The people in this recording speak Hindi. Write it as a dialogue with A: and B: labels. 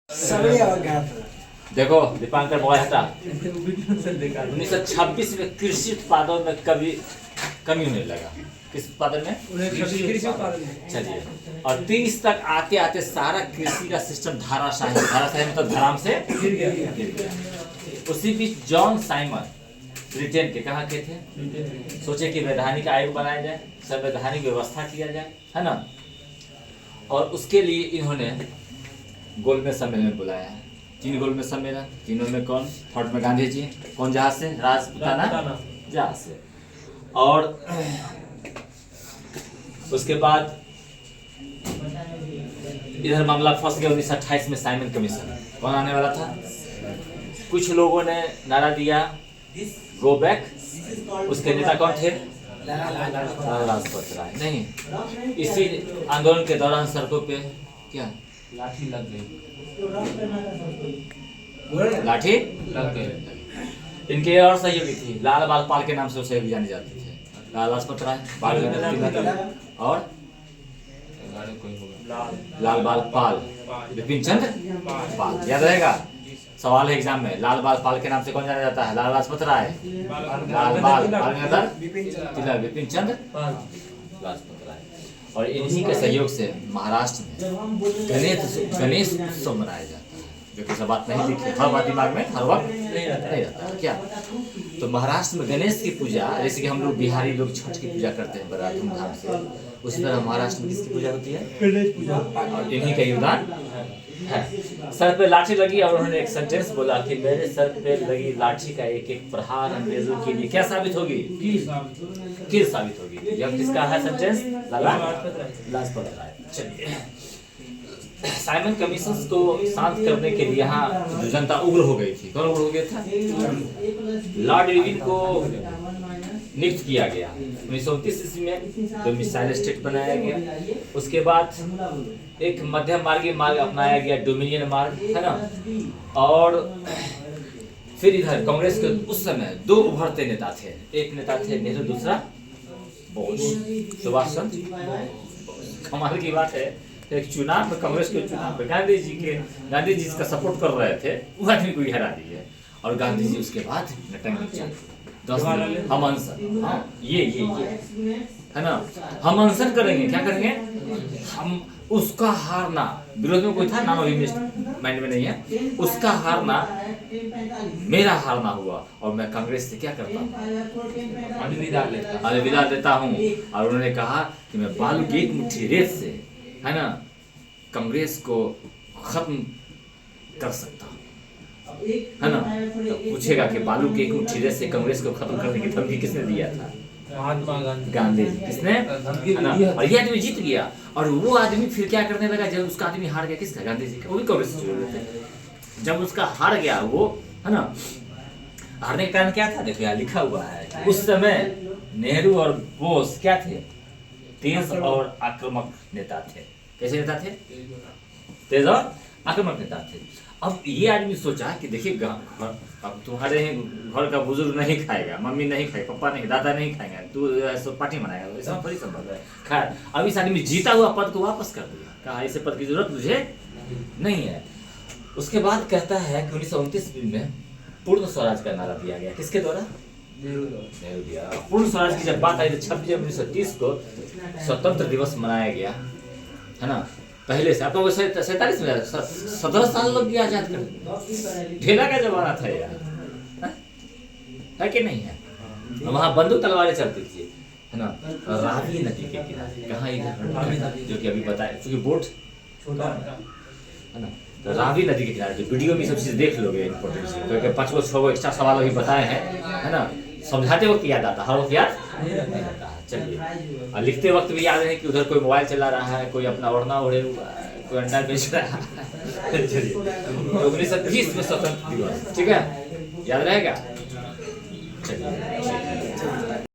A: सगळे अज्ञात हैं।
B: देखो दीपांकर मोबाइल हटा। 1926 में कृषि उत्पादों में कभी कमी होने लगा। किस उत्पादन में?
A: कृषि उत्पादन में।
B: चलिए, और 30 तक आते आते सारा कृषि का सिस्टम धाराशाही मतलब धराम से गिर गया। उसी बीच जॉन साइमन ब्रिटेन के कहाँ के थे, सोचे कि वैधानिक आयोग बनाया जाए, संवैधानिक व्यवस्था किया जाए, है ना। और उसके लिए इन्होंने गोलमेज सम्मेलन बुलाया। 3 गोलमेज सम्मेलन, तीनों में कौन? थर्ड में गांधी जी, कौन जहाज से? राजपुताना जहाज से। और उसके बाद इधर मामला फंस गया 1928 में साइमन कमीशन। कौन आने वाला था? कुछ लोगों ने नारा दिया गो बैक। उसके नेता कौन थे? लाला लाजपत राय। नहीं, इसी आंदोलन के दौरान सड़कों पे क्या लाठी लग गई। इनके और सहयोगी थी, लाल बाल पाल के नाम से सहयोगी जाने जाते थे। लाला लाजपत राय, और लाल बाल पाल, विपिन चंद्र पाल। याद रहेगा, सवाल है एग्जाम में। लाल बाल पाल के नाम से कौन जाना जाता है? लाला लाजपत राय, लाल बाल पाल विपिन चंद्र लाजपत राय। और इन्हीं के सहयोग से महाराष्ट्र में गणेश उत्सव मनाया जाता है। जो कि सब बात नहीं लिखी, हर बात दिमाग में हर वक्त नहीं रहता क्या। तो महाराष्ट्र में गणेश की पूजा, जैसे कि हम लोग बिहारी लोग छठ की पूजा करते हैं बड़ा धूमधाम से, उसी तरह महाराष्ट्र में किसकी पूजा होती है? गणेश पूजा। और इन्हीं का योगदान है। सर पे लाठी लगी और उन्होंने एक सेंटेंस बोला कि मेरे सर पे लगी लाठी का एक एक प्रहार अंग्रेजों के लिए क्या साबित होगी? कील साबित होगी। यह किसका है सेंटेंस? लाला लाजपत राय। चलिए, साइमन कमीशन को शांत करने के लिए यहाँ जनता उग्र हो गई थी। कौन उग्र हो गया था? लॉर्ड इरविन को नियुक्त किया गया 1929 ईस्वी में, तो मिसाइल स्टेट बनाया गया। उसके बाद एक मध्यम मार्गी मार्ग अपनाया गया, डोमिनियन मार्ग, है ना। और फिर इधर कांग्रेस के उस समय 2 उभरते नेता थे। एक नेता थे नेहरू, दूसरा बोस, सुभाष चंद्र बोस। कमाल की बात है, एक चुनाव में, कांग्रेस के चुनाव में गांधी जी इसका सपोर्ट कर रहे थे, वो आदमी को हरा दिए। और गांधी जी उसके बाद हम अनशन, हाँ ये है ना, हम अनशन करेंगे। क्या करेंगे? हम उसका हारना, विरोध में कोई था नाम अभी माइंड में नहीं है, उसका हारना मेरा हारना हुआ और मैं कांग्रेस से क्या करता हूँ? अलविदा देता हूँ। और उन्होंने कहा कि मैं बालू की एक मुट्ठी रेत से, है ना, कांग्रेस को खत्म कर सकता हूँ, है ना। तो पूछेगा कि बालू की एक मुट्ठी रेत से कांग्रेस को खत्म करने की धमकी किसने दिया था? महात्मा गांधी जी। किसने? है ना। और ये आदमी जीत गया। और वो आदमी फिर क्या करने लगा? जब उसका आदमी हार गया, किसका? गांधी जी का। वो भी कांग्रेस से जुड़े थे। जब उसका हार गया वो, है ना, हारने का कारण क्या था? देखो यहाँ लिखा हुआ है, उस समय नेहरू और बोस क्या थे? तेज और आक्रामक नेता थे। कैसे नेता थे? तेज और आक्रामक नेता थे। अब ये आदमी सोचा कि देखिए, अब तुम्हारे घर का बुजुर्ग नहीं खाएगा, मम्मी नहीं खाएगा, पापा नहीं, दादा नहीं खाएंगे, तू पार्टी मनाएगा, ऐसा थोड़ी संभव है। खैर, अब इस आदमी जीता हुआ पद को वापस कर दिया, कहा ऐसे पद की जरूरत मुझे नहीं है। उसके बाद कहता है कि 1929 में पूर्ण स्वराज का नारा दिया गया। किसके द्वारा? नेहरू दिया। पूर्ण स्वराज की जब बात आई तो 26 जनवरी 1930 को स्वतंत्र दिवस मनाया गया, है ना। पहले से आपको 47 में 17 साल लग गया आजाद करने। ढेला का जमाना था यार, है कि नहीं है? वहाँ बंदूक तलवारें चलती थी, है ना। रावी नदी के किनारे, कहाँ इधर, जो कि अभी बताया, क्योंकि बोट छोटा है ना, तो रावी नदी के किनारे। तो वीडियो में सब चीज़ देख लोगे इम्पोर्टेंट से, क्योंकि 5-6 एक्स्ट्रा सवाल अभी बताए हैं, है ना। समझाते वक्त याद आता, हर वक्त याद नहीं रहता है। चलिए, और लिखते वक्त भी याद है कि उधर कोई मोबाइल चला रहा है, कोई अपना ओढ़ना ओढ़े हुआ है, कोई अंडा बेच रहा है। चलिए, 1930 में स्वतंत्र दिवस, ठीक है, याद रहेगा। चलिए।